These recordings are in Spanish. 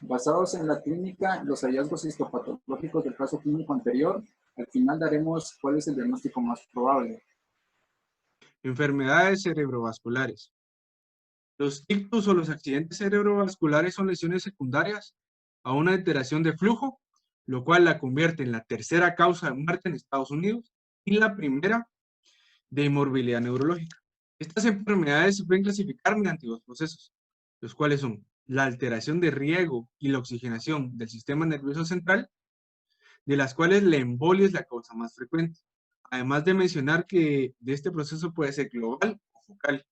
Basados en la clínica, los hallazgos histopatológicos del caso clínico anterior, al final daremos cuál es el diagnóstico más probable. Enfermedades cerebrovasculares. Los ictus o los accidentes cerebrovasculares son lesiones secundarias a una alteración de flujo, lo cual la convierte en la tercera causa de muerte en Estados Unidos y la primera de inmorbilidad neurológica. Estas enfermedades se pueden clasificar mediante dos procesos, los cuales son la alteración de riego y la oxigenación del sistema nervioso central, de las cuales la embolia es la causa más frecuente. Además de mencionar que de este proceso puede ser global o focal.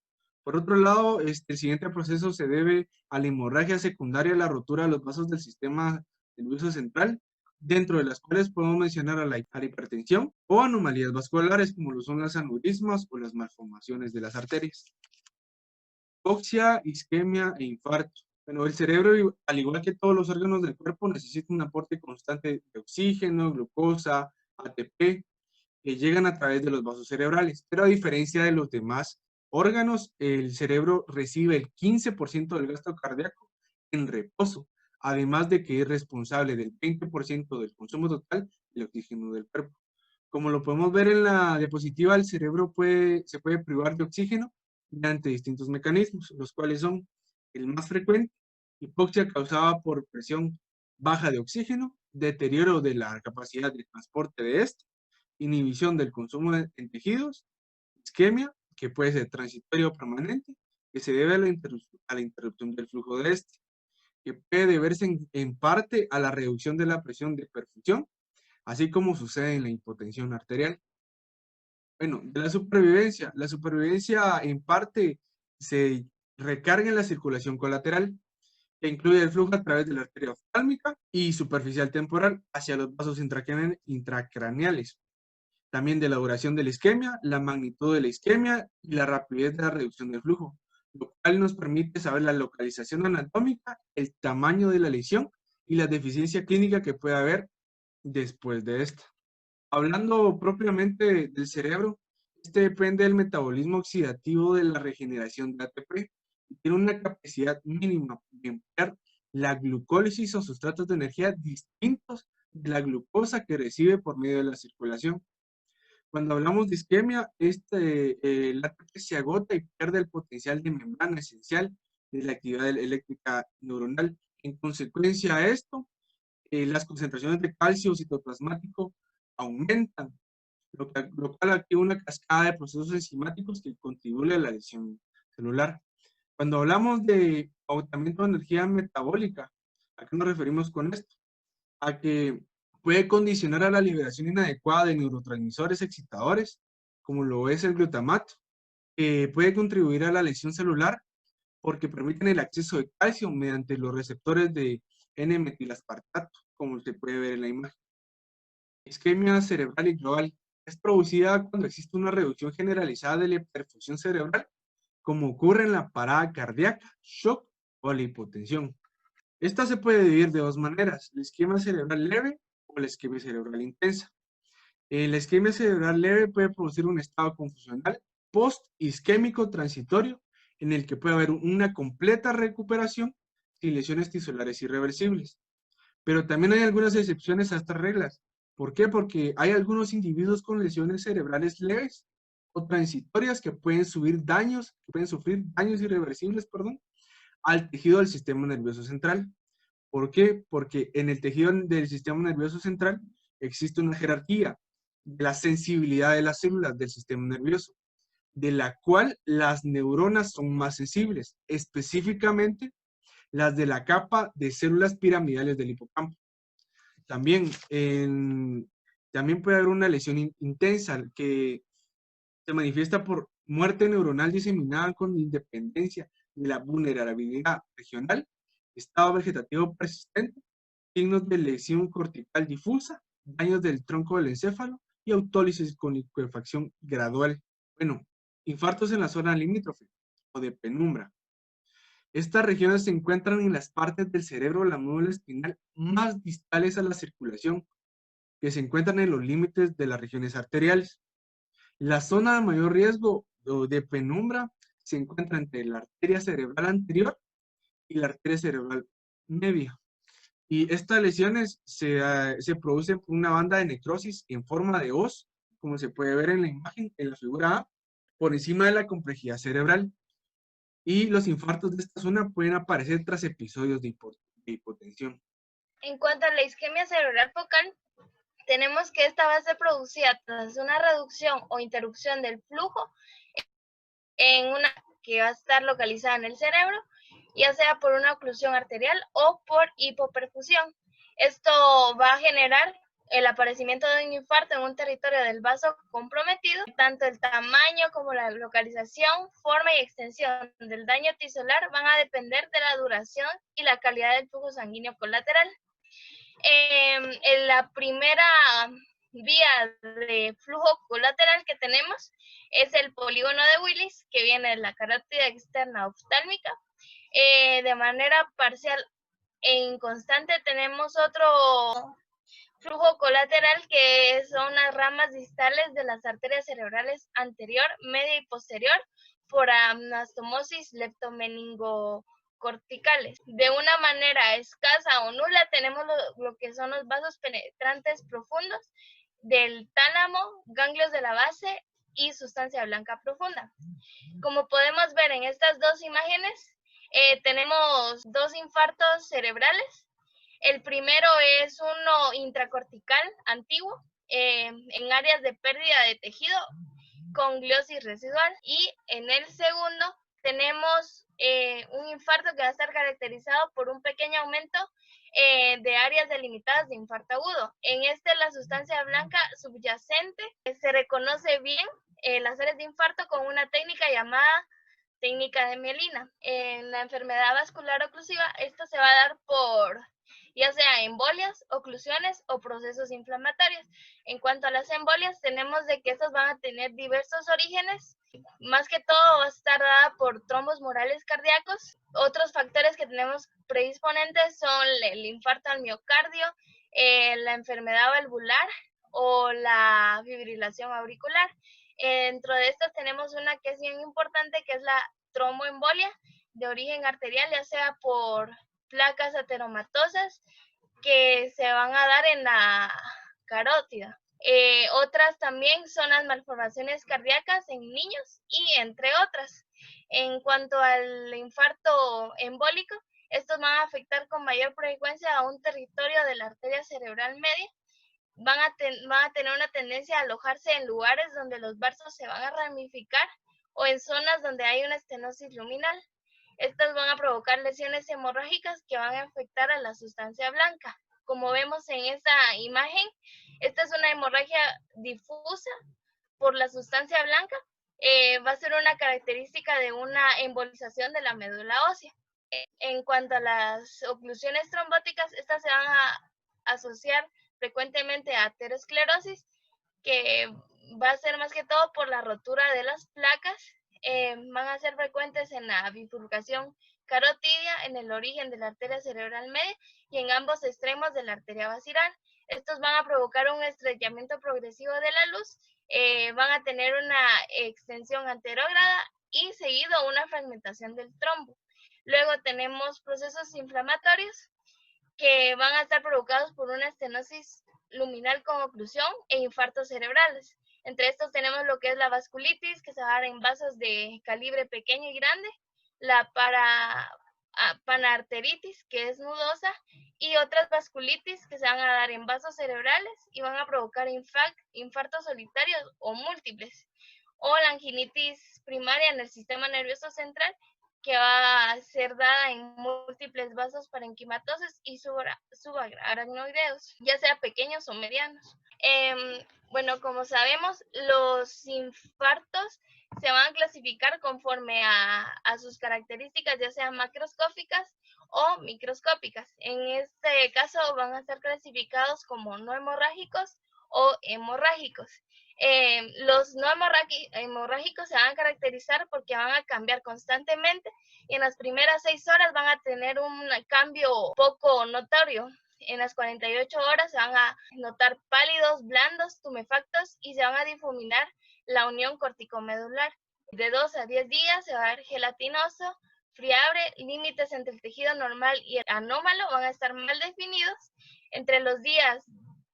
Por otro lado, el siguiente proceso se debe a la hemorragia secundaria a la rotura de los vasos del sistema nervioso central, dentro de las cuales podemos mencionar a la hipertensión o anomalías vasculares como lo son las aneurismas o las malformaciones de las arterias. Hipoxia, isquemia e infarto. Bueno, el cerebro, al igual que todos los órganos del cuerpo, necesita un aporte constante de oxígeno, glucosa, ATP, que llegan a través de los vasos cerebrales. Pero a diferencia de los demás órganos, el cerebro recibe el 15% del gasto cardíaco en reposo, además de que es responsable del 20% del consumo total del oxígeno del cuerpo. Como lo podemos ver en la diapositiva, el cerebro se puede privar de oxígeno mediante distintos mecanismos, los cuales son el más frecuente, hipoxia causada por presión baja de oxígeno, deterioro de la capacidad de transporte de este, inhibición del consumo en tejidos, isquemia, que puede ser transitoria o permanente, que se debe a la interrupción del flujo de este, que puede deberse en parte a la reducción de la presión de perfusión, así como sucede en la hipotensión arterial. Bueno, de la supervivencia en parte se recarga en la circulación colateral, que incluye el flujo a través de la arteria oftalmica y superficial temporal hacia los vasos intracraneales. También de la duración de la isquemia, la magnitud de la isquemia y la rapidez de la reducción del flujo, lo cual nos permite saber la localización anatómica, el tamaño de la lesión y la deficiencia clínica que puede haber después de esta. Hablando propiamente del cerebro, este depende del metabolismo oxidativo de la regeneración de ATP y tiene una capacidad mínima de emplear la glucólisis o sustratos de energía distintos de la glucosa que recibe por medio de la circulación. Cuando hablamos de isquemia, el ATP se agota y pierde el potencial de membrana esencial de la actividad eléctrica neuronal. En consecuencia a esto, las concentraciones de calcio citoplasmático aumentan, lo cual activa una cascada de procesos enzimáticos que contribuye a la lesión celular. Cuando hablamos de agotamiento de energía metabólica, ¿a qué nos referimos con esto? A que puede condicionar a la liberación inadecuada de neurotransmisores excitadores, como lo es el glutamato, que puede contribuir a la lesión celular porque permiten el acceso de calcio mediante los receptores de N-metilaspartato, como se puede ver en la imagen. Isquemia cerebral y global es producida cuando existe una reducción generalizada de la perfusión cerebral, como ocurre en la parada cardíaca, shock o la hipotensión. Esta se puede dividir de dos maneras, la isquemia cerebral leve o la isquemia cerebral intensa. La isquemia cerebral leve puede producir un estado confusional post-isquémico transitorio en el que puede haber una completa recuperación sin lesiones tisulares irreversibles. Pero también hay algunas excepciones a estas reglas. ¿Por qué? Porque hay algunos individuos con lesiones cerebrales leves o transitorias que pueden sufrir daños irreversibles, perdón, al tejido del sistema nervioso central. ¿Por qué? Porque en el tejido del sistema nervioso central existe una jerarquía de la sensibilidad de las células del sistema nervioso, de la cual las neuronas son más sensibles, específicamente las de la capa de células piramidales del hipocampo. También, también puede haber una lesión intensa que se manifiesta por muerte neuronal diseminada con independencia de la vulnerabilidad regional, estado vegetativo persistente, signos de lesión cortical difusa, daños del tronco del encéfalo y autólisis con liquefacción gradual. Bueno, infartos en la zona limítrofe o de penumbra. Estas regiones se encuentran en las partes del cerebro o la médula espinal más distales a la circulación, que se encuentran en los límites de las regiones arteriales. La zona de mayor riesgo de penumbra se encuentra entre la arteria cerebral anterior y la arteria cerebral media. Y estas lesiones se producen por una banda de necrosis en forma de hoz, como se puede ver en la imagen, en la figura A, por encima de la complejidad cerebral. Y los infartos de esta zona pueden aparecer tras episodios de hipotensión. En cuanto a la isquemia cerebral focal, tenemos que esta va a ser producida tras una reducción o interrupción del flujo en una que va a estar localizada en el cerebro, ya sea por una oclusión arterial o por hipoperfusión. Esto va a generar el aparecimiento de un infarto en un territorio del vaso comprometido. Tanto el tamaño como la localización, forma y extensión del daño tisular van a depender de la duración y la calidad del flujo sanguíneo colateral. En la primera vía de flujo colateral que tenemos es el polígono de Willis, que viene de la carótida externa oftálmica. De manera parcial e inconstante tenemos otro flujo colateral que son las ramas distales de las arterias cerebrales anterior, media y posterior por anastomosis leptomeningocorticales. De una manera escasa o nula tenemos lo que son los vasos penetrantes profundos del tálamo, ganglios de la base y sustancia blanca profunda. Como podemos ver en estas dos imágenes, tenemos dos infartos cerebrales. El primero es uno intracortical antiguo en áreas de pérdida de tejido con gliosis residual, y en el segundo tenemos un infarto que va a estar caracterizado por un pequeño aumento de áreas delimitadas de infarto agudo. En este la sustancia blanca subyacente se reconoce bien las áreas de infarto con una técnica llamada técnica de mielina. En la enfermedad vascular oclusiva, esto se va a dar por ya sea embolias, oclusiones o procesos inflamatorios. En cuanto a las embolias, tenemos de que estas van a tener diversos orígenes. Más que todo va a estar dada por trombos murales cardíacos. Otros factores que tenemos predisponentes son el infarto al miocardio, la enfermedad valvular o la fibrilación auricular. Dentro de estas tenemos una que es bien importante, que es la tromboembolia de origen arterial, ya sea por placas ateromatosas que se van a dar en la carótida. Otras también son las malformaciones cardíacas en niños y entre otras. En cuanto al infarto embólico, estos van a afectar con mayor frecuencia a un territorio de la arteria cerebral media. Van a tener una tendencia a alojarse en lugares donde los vasos se van a ramificar o en zonas donde hay una estenosis luminal. Estas van a provocar lesiones hemorrágicas que van a afectar a la sustancia blanca. Como vemos en esta imagen, esta es una hemorragia difusa por la sustancia blanca. Va a ser una característica de una embolización de la médula ósea. En cuanto a las oclusiones trombóticas, estas se van a asociar frecuentemente a aterosclerosis, que va a ser más que todo por la rotura de las placas. Van a ser frecuentes en la bifurcación carotidia, en el origen de la arteria cerebral media y en ambos extremos de la arteria basilar. Estos van a provocar un estrechamiento progresivo de la luz, van a tener una extensión anterógrada y seguido una fragmentación del trombo. Luego tenemos procesos inflamatorios que van a estar provocados por una estenosis luminal con oclusión e infartos cerebrales. Entre estos tenemos lo que es la vasculitis, que se va a dar en vasos de calibre pequeño y grande, la panarteritis, que es nudosa, y otras vasculitis que se van a dar en vasos cerebrales y van a provocar infartos solitarios o múltiples, o la anginitis primaria en el sistema nervioso central, que va a ser dada en múltiples vasos parenquimatosos y subaracnoideos, ya sea pequeños o medianos. Bueno, como sabemos, los infartos se van a clasificar conforme a sus características, ya sean macroscópicas o microscópicas. En este caso van a estar clasificados como no hemorrágicos o hemorrágicos. Los no hemorrágicos se van a caracterizar porque van a cambiar constantemente y en las primeras 6 horas van a tener un cambio poco notorio. En las 48 horas se van a notar pálidos, blandos, tumefactos y se van a difuminar la unión corticomedular. De 2 a 10 días se va a ver gelatinoso, friable, límites entre el tejido normal y el anómalo van a estar mal definidos. Entre los días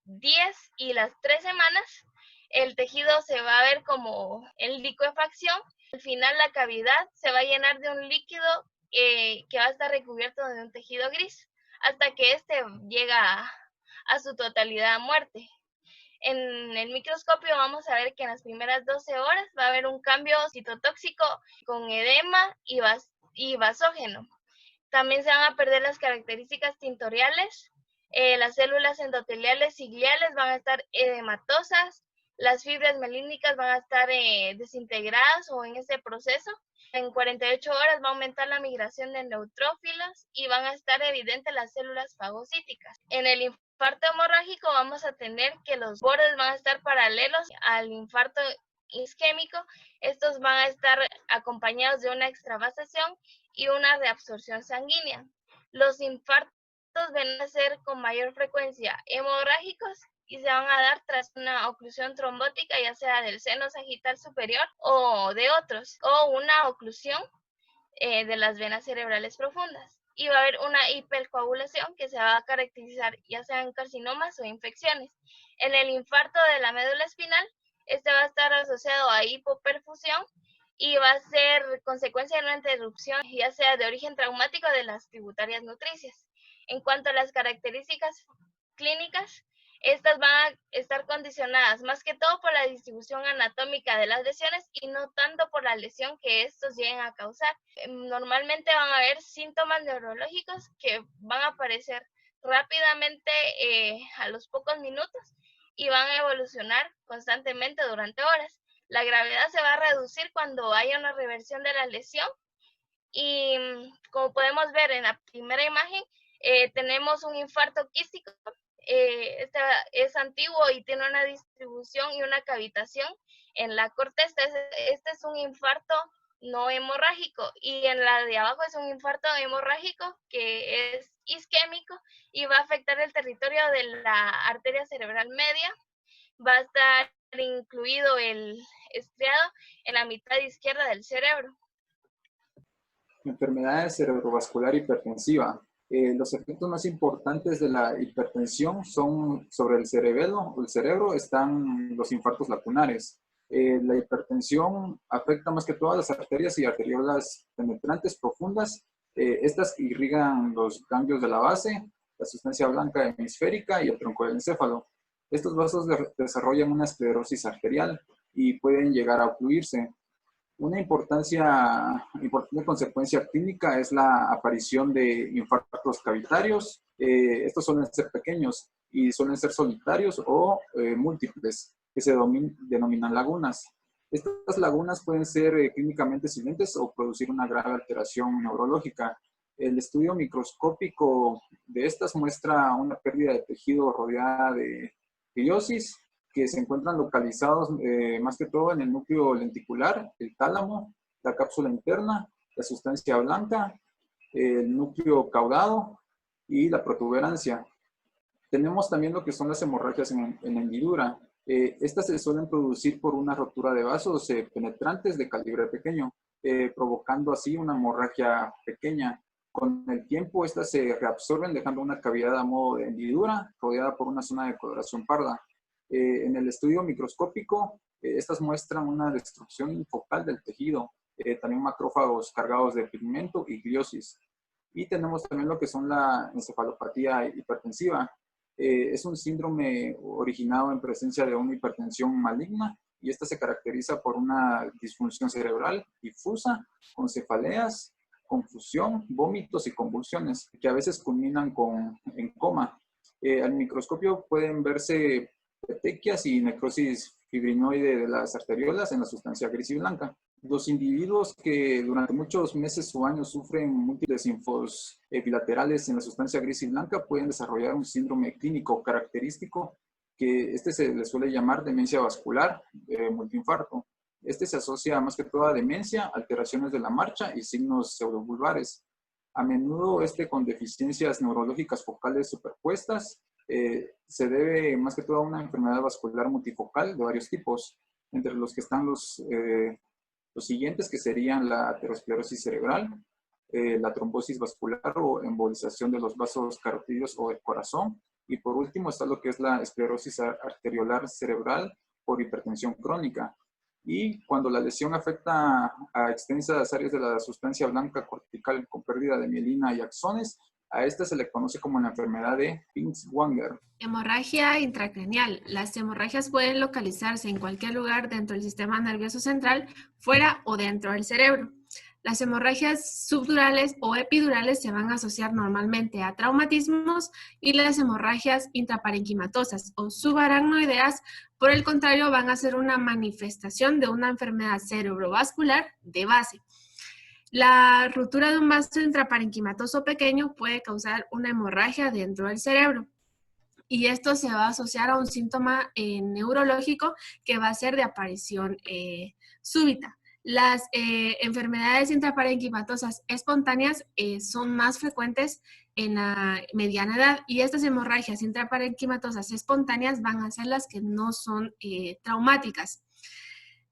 10 y las 3 semanas, el tejido se va a ver como en licuefacción. Al final, la cavidad se va a llenar de un líquido que va a estar recubierto de un tejido gris, hasta que este llega a su totalidad a muerte. En el microscopio vamos a ver que en las primeras 12 horas va a haber un cambio citotóxico con edema y vasógeno. También se van a perder las características tintoriales. Las células endoteliales y gliales van a estar edematosas. Las fibras melínicas van a estar desintegradas o en ese proceso. En 48 horas va a aumentar la migración de neutrófilos y van a estar evidentes las células fagocíticas. En el infarto hemorrágico vamos a tener que los bordes van a estar paralelos al infarto isquémico. Estos van a estar acompañados de una extravasación y una reabsorción sanguínea. Los infartos van a ser con mayor frecuencia hemorrágicos y se van a dar tras una oclusión trombótica, ya sea del seno sagital superior o de otros, o una oclusión de las venas cerebrales profundas. Y va a haber una hipercoagulación que se va a caracterizar ya sea en carcinomas o infecciones. En el infarto de la médula espinal, este va a estar asociado a hipoperfusión y va a ser consecuencia de una interrupción, ya sea de origen traumático de las tributarias nutricias. En cuanto a las características clínicas, estas van a estar condicionadas más que todo por la distribución anatómica de las lesiones y no tanto por la lesión que estos lleguen a causar. Normalmente van a haber síntomas neurológicos que van a aparecer rápidamente a los pocos minutos y van a evolucionar constantemente durante horas. La gravedad se va a reducir cuando haya una reversión de la lesión y como podemos ver en la primera imagen, tenemos un infarto quístico. Este es antiguo y tiene una distribución y una cavitación en la corteza. Este es un infarto no hemorrágico y en la de abajo es un infarto hemorrágico que es isquémico y va a afectar el territorio de la arteria cerebral media. Va a estar incluido el estriado en la mitad izquierda del cerebro. Enfermedades cerebrovascular hipertensiva. Los efectos más importantes de la hipertensión son sobre el cerebelo o el cerebro, están los infartos lacunares. La hipertensión afecta más que todas las arterias y arteriolas penetrantes profundas. Estas irrigan los ganglios de la base, la sustancia blanca hemisférica y el tronco del encéfalo. Estos vasos desarrollan una esclerosis arterial y pueden llegar a ocluirse. Una importante consecuencia clínica es la aparición de infartos cavitarios. Estos suelen ser pequeños y suelen ser solitarios o múltiples, que se denominan lagunas. Estas lagunas pueden ser clínicamente silentes o producir una grave alteración neurológica. El estudio microscópico de estas muestra una pérdida de tejido rodeada de gliosis, que se encuentran localizados más que todo en el núcleo lenticular, el tálamo, la cápsula interna, la sustancia blanca, el núcleo caudado y la protuberancia. Tenemos también lo que son las hemorragias en la hendidura. Estas se suelen producir por una rotura de vasos penetrantes de calibre pequeño, provocando así una hemorragia pequeña. Con el tiempo, estas se reabsorben dejando una cavidad a modo de hendidura rodeada por una zona de coloración parda. En el estudio microscópico, estas muestran una destrucción focal del tejido, también macrófagos cargados de pigmento y gliosis. Y tenemos también lo que son la encefalopatía hipertensiva. Es un síndrome originado en presencia de una hipertensión maligna y esta se caracteriza por una disfunción cerebral difusa, con cefaleas, confusión, vómitos y convulsiones, que a veces culminan en coma. Al microscopio pueden verse petequias y necrosis fibrinoide de las arteriolas en la sustancia gris y blanca. Los individuos que durante muchos meses o años sufren múltiples linfos bilaterales en la sustancia gris y blanca pueden desarrollar un síndrome clínico característico que se le suele llamar demencia vascular multiinfarto. Se asocia más que todo a demencia, alteraciones de la marcha y signos pseudovulvares. A menudo con deficiencias neurológicas focales superpuestas. Se debe más que todo a una enfermedad vascular multifocal de varios tipos, entre los que están los siguientes, que serían la aterosclerosis cerebral, la trombosis vascular o embolización de los vasos carotídeos o del corazón. Y por último está lo que es la esclerosis arteriolar cerebral por hipertensión crónica. Y cuando la lesión afecta a extensas áreas de la sustancia blanca cortical con pérdida de mielina y axones, a esta se le conoce como la enfermedad de Binswanger. Hemorragia intracraneal. Las hemorragias pueden localizarse en cualquier lugar dentro del sistema nervioso central, fuera o dentro del cerebro. Las hemorragias subdurales o epidurales se van a asociar normalmente a traumatismos y las hemorragias intraparenquimatosas o subaracnoideas, por el contrario, van a ser una manifestación de una enfermedad cerebrovascular de base. La ruptura de un vaso intraparenquimatoso pequeño puede causar una hemorragia dentro del cerebro. Y esto se va a asociar a un síntoma neurológico que va a ser de aparición súbita. Las enfermedades intraparenquimatosas espontáneas son más frecuentes en la mediana edad y estas hemorragias intraparenquimatosas espontáneas van a ser las que no son traumáticas.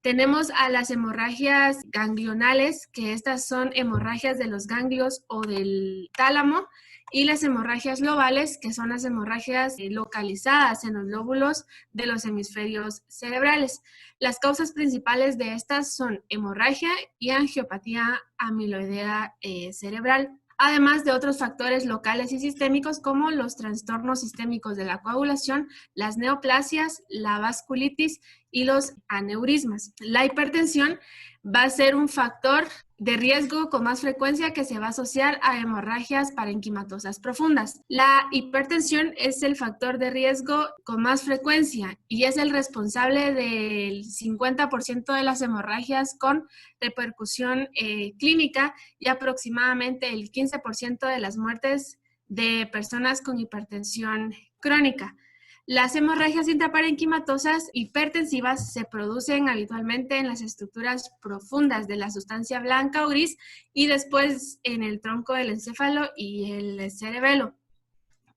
Tenemos a las hemorragias ganglionales, que estas son hemorragias de los ganglios o del tálamo, y las hemorragias lobales, que son las hemorragias localizadas en los lóbulos de los hemisferios cerebrales. Las causas principales de estas son hemorragia y angiopatía amiloidea cerebral, además de otros factores locales y sistémicos como los trastornos sistémicos de la coagulación, las neoplasias, la vasculitis y los aneurismas. La hipertensión va a ser un factor de riesgo con más frecuencia que se va a asociar a hemorragias parenquimatosas profundas. La hipertensión es el factor de riesgo con más frecuencia y es el responsable del 50% de las hemorragias con repercusión clínica y aproximadamente el 15% de las muertes de personas con hipertensión crónica. Las hemorragias intraparenquimatosas hipertensivas se producen habitualmente en las estructuras profundas de la sustancia blanca o gris y después en el tronco del encéfalo y el cerebelo.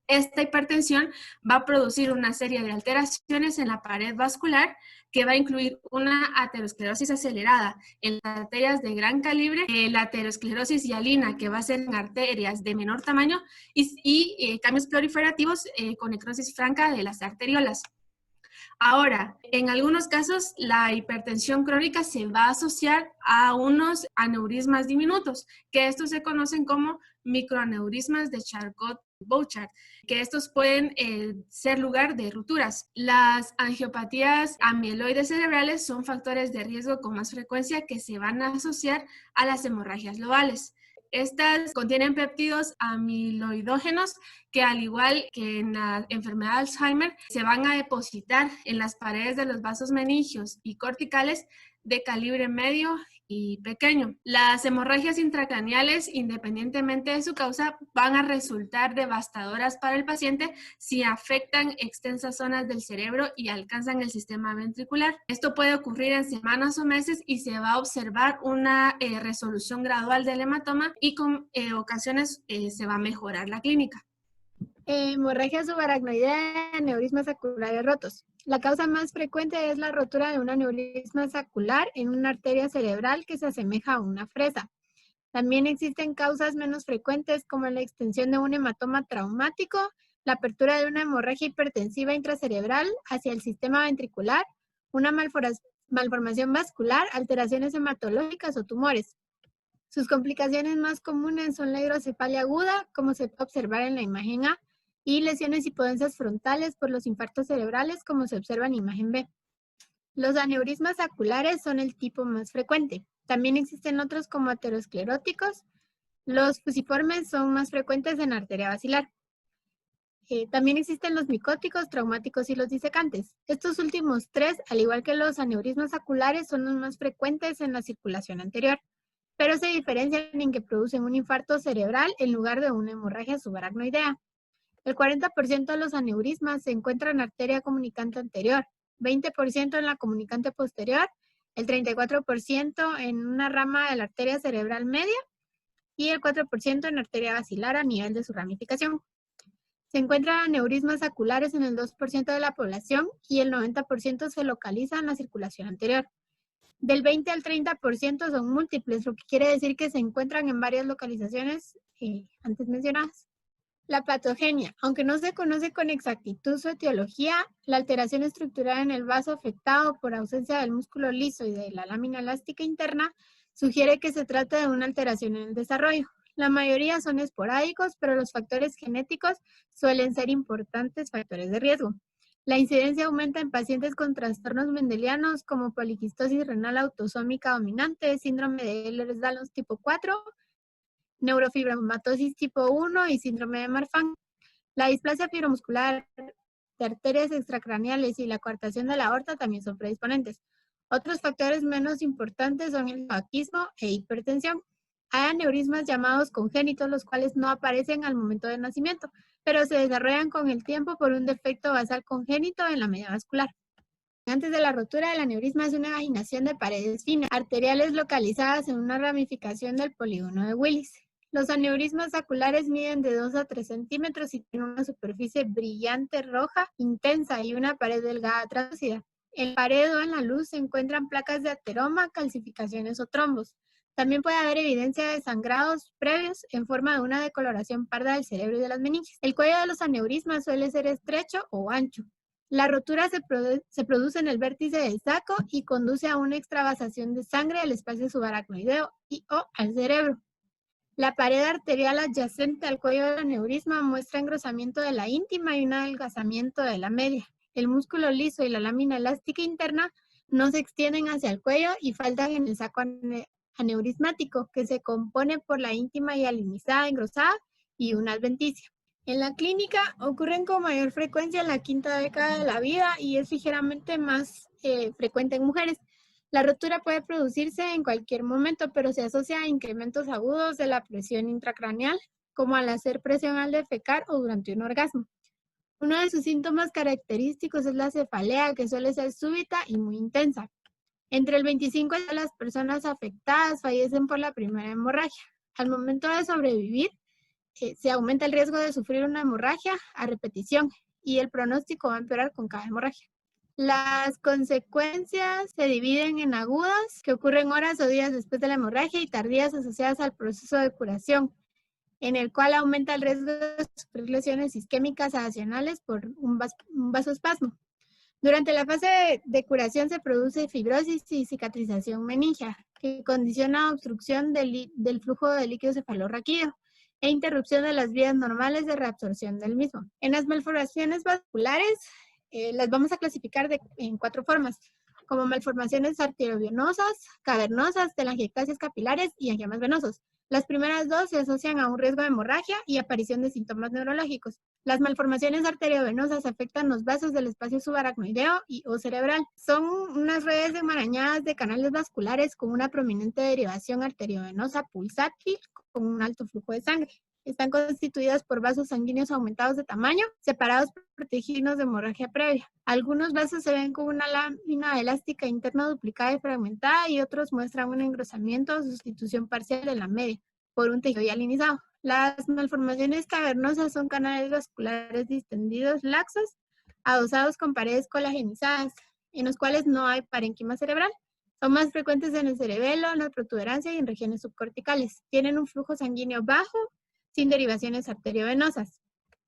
Esta hipertensión va a producir una serie de alteraciones en la pared vascular que va a incluir una aterosclerosis acelerada en las arterias de gran calibre, la aterosclerosis hialina que va a ser en arterias de menor tamaño y cambios proliferativos con necrosis franca de las arteriolas. Ahora, en algunos casos, la hipertensión crónica se va a asociar a unos aneurismas diminutos, que estos se conocen como microaneurismas de Charcot-Bouchard, que estos pueden ser lugar de rupturas. Las angiopatías amiloides cerebrales son factores de riesgo con más frecuencia que se van a asociar a las hemorragias lobales. Estas contienen péptidos amiloidógenos que, al igual que en la enfermedad de Alzheimer, se van a depositar en las paredes de los vasos meningios y corticales de calibre medio y pequeño. Las hemorragias intracraneales, independientemente de su causa, van a resultar devastadoras para el paciente si afectan extensas zonas del cerebro y alcanzan el sistema ventricular. Esto puede ocurrir en semanas o meses y se va a observar una resolución gradual del hematoma y con ocasiones se va a mejorar la clínica. Hemorragia subaracnoidea, aneurismas saculares rotos. La causa más frecuente es la rotura de un aneurisma sacular en una arteria cerebral que se asemeja a una fresa. También existen causas menos frecuentes como la extensión de un hematoma traumático, la apertura de una hemorragia hipertensiva intracerebral hacia el sistema ventricular, una malformación vascular, alteraciones hematológicas o tumores. Sus complicaciones más comunes son la hidrocefalia aguda, como se puede observar en la imagen A, y lesiones hipodensas frontales por los infartos cerebrales, como se observa en imagen B. Los aneurismas saculares son el tipo más frecuente. También existen otros como ateroscleróticos. Los fusiformes son más frecuentes en la arteria basilar. También existen los micóticos, traumáticos y los disecantes. Estos últimos tres, al igual que los aneurismas saculares, son los más frecuentes en la circulación anterior, pero se diferencian en que producen un infarto cerebral en lugar de una hemorragia subaracnoidea. El 40% de los aneurismas se encuentran en la arteria comunicante anterior, 20% en la comunicante posterior, el 34% en una rama de la arteria cerebral media y el 4% en la arteria basilar a nivel de su ramificación. Se encuentran aneurismas saculares en el 2% de la población y el 90% se localiza en la circulación anterior. Del 20 al 30% son múltiples, lo que quiere decir que se encuentran en varias localizaciones antes mencionadas. La patogenia. Aunque no se conoce con exactitud su etiología, la alteración estructural en el vaso afectado por ausencia del músculo liso y de la lámina elástica interna sugiere que se trata de una alteración en el desarrollo. La mayoría son esporádicos, pero los factores genéticos suelen ser importantes factores de riesgo. La incidencia aumenta en pacientes con trastornos mendelianos como poliquistosis renal autosómica dominante, síndrome de Ehlers-Danlos tipo 4, neurofibromatosis tipo 1 y síndrome de Marfan. La displasia fibromuscular de arterias extracraneales y la coartación de la aorta también son predisponentes. Otros factores menos importantes son el tabaquismo e hipertensión. Hay aneurismas llamados congénitos, los cuales no aparecen al momento del nacimiento, pero se desarrollan con el tiempo por un defecto basal congénito en la media vascular. Antes de la rotura del aneurisma es una vaginación de paredes finas, arteriales localizadas en una ramificación del polígono de Willis. Los aneurismas saculares miden de 2 a 3 centímetros y tienen una superficie brillante roja intensa y una pared delgada translúcida. En la pared o en la luz se encuentran placas de ateroma, calcificaciones o trombos. También puede haber evidencia de sangrados previos en forma de una decoloración parda del cerebro y de las meninges. El cuello de los aneurismas suele ser estrecho o ancho. La rotura se produce en el vértice del saco y conduce a una extravasación de sangre al espacio subaracnoideo o al cerebro. La pared arterial adyacente al cuello del aneurisma muestra engrosamiento de la íntima y un adelgazamiento de la media. El músculo liso y la lámina elástica interna no se extienden hacia el cuello y faltan en el saco aneurismático, que se compone por la íntima hialinizada, engrosada y una adventicia. En la clínica ocurren con mayor frecuencia en la quinta década de la vida y es ligeramente más frecuente en mujeres. La rotura puede producirse en cualquier momento, pero se asocia a incrementos agudos de la presión intracraneal, como al hacer presión al defecar o durante un orgasmo. Uno de sus síntomas característicos es la cefalea, que suele ser súbita y muy intensa. Entre el 25% de las personas afectadas fallecen por la primera hemorragia. Al momento de sobrevivir, se aumenta el riesgo de sufrir una hemorragia a repetición y el pronóstico va a empeorar con cada hemorragia. Las consecuencias se dividen en agudas, que ocurren horas o días después de la hemorragia, y tardías asociadas al proceso de curación, en el cual aumenta el riesgo de sufrir lesiones isquémicas adicionales por un vasoespasmo. Durante la fase de curación se produce fibrosis y cicatrización meningia, que condiciona obstrucción del flujo de líquido cefalorraquídeo e interrupción de las vías normales de reabsorción del mismo. En las malformaciones vasculares, las vamos a clasificar en 4 formas, como malformaciones arteriovenosas, cavernosas, telangiectasias capilares y angiomas venosos. Las primeras 2 se asocian a un riesgo de hemorragia y aparición de síntomas neurológicos. Las malformaciones arteriovenosas afectan los vasos del espacio subaracnoideo o cerebral. Son unas redes enmarañadas de canales vasculares con una prominente derivación arteriovenosa pulsátil con un alto flujo de sangre. Están constituidas por vasos sanguíneos aumentados de tamaño, separados por tejidos de hemorragia previa. Algunos vasos se ven con una lámina elástica interna duplicada y fragmentada y otros muestran un engrosamiento o sustitución parcial de la media por un tejido hialinizado. Las malformaciones cavernosas son canales vasculares distendidos laxos, adosados con paredes colagenizadas, en los cuales no hay parénquima cerebral. Son más frecuentes en el cerebelo, en la protuberancia y en regiones subcorticales. Tienen un flujo sanguíneo bajo, sin derivaciones arteriovenosas.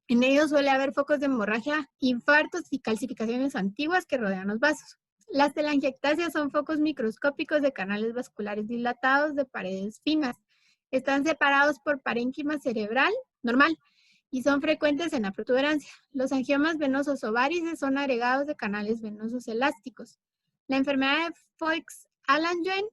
En ellos suele haber focos de hemorragia, infartos y calcificaciones antiguas que rodean los vasos. Las telangiectasias son focos microscópicos de canales vasculares dilatados de paredes finas. Están separados por parénquima cerebral normal y son frecuentes en la protuberancia. Los angiomas venosos o varices son agregados de canales venosos elásticos. La enfermedad de Foix-Allangen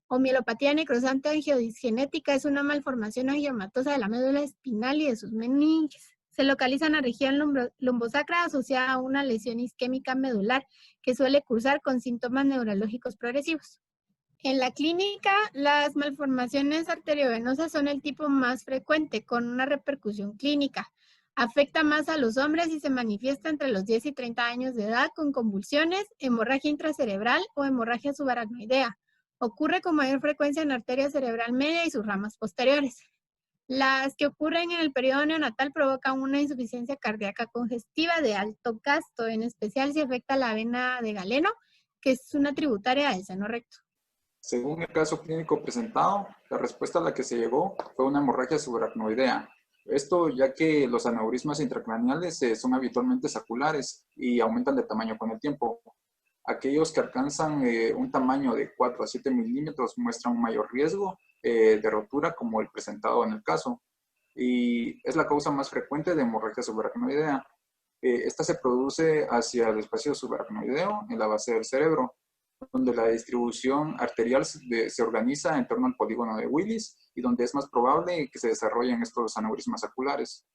o mielopatía necrosante angiodisgenética es una malformación angiomatosa de la médula espinal y de sus meninges. Se localiza en la región lumbosacra asociada a una lesión isquémica medular que suele cursar con síntomas neurológicos progresivos. En la clínica, las malformaciones arteriovenosas son el tipo más frecuente, con una repercusión clínica. Afecta más a los hombres y se manifiesta entre los 10 y 30 años de edad con convulsiones, hemorragia intracerebral o hemorragia subaracnoidea. Ocurre con mayor frecuencia en la arteria cerebral media y sus ramas posteriores. Las que ocurren en el periodo neonatal provocan una insuficiencia cardíaca congestiva de alto gasto, en especial si afecta la vena de Galeno, que es una tributaria del seno recto. Según el caso clínico presentado, la respuesta a la que se llegó fue una hemorragia subaracnoidea. Esto ya que los aneurismas intracraneales son habitualmente saculares y aumentan de tamaño con el tiempo. Aquellos que alcanzan un tamaño de 4 a 7 milímetros muestran un mayor riesgo de rotura como el presentado en el caso. Y es la causa más frecuente de hemorragia subaracnoidea. Esta se produce hacia el espacio subaracnoideo en la base del cerebro, donde la distribución arterial se organiza en torno al polígono de Willis y donde es más probable que se desarrollen estos aneurismas saculares.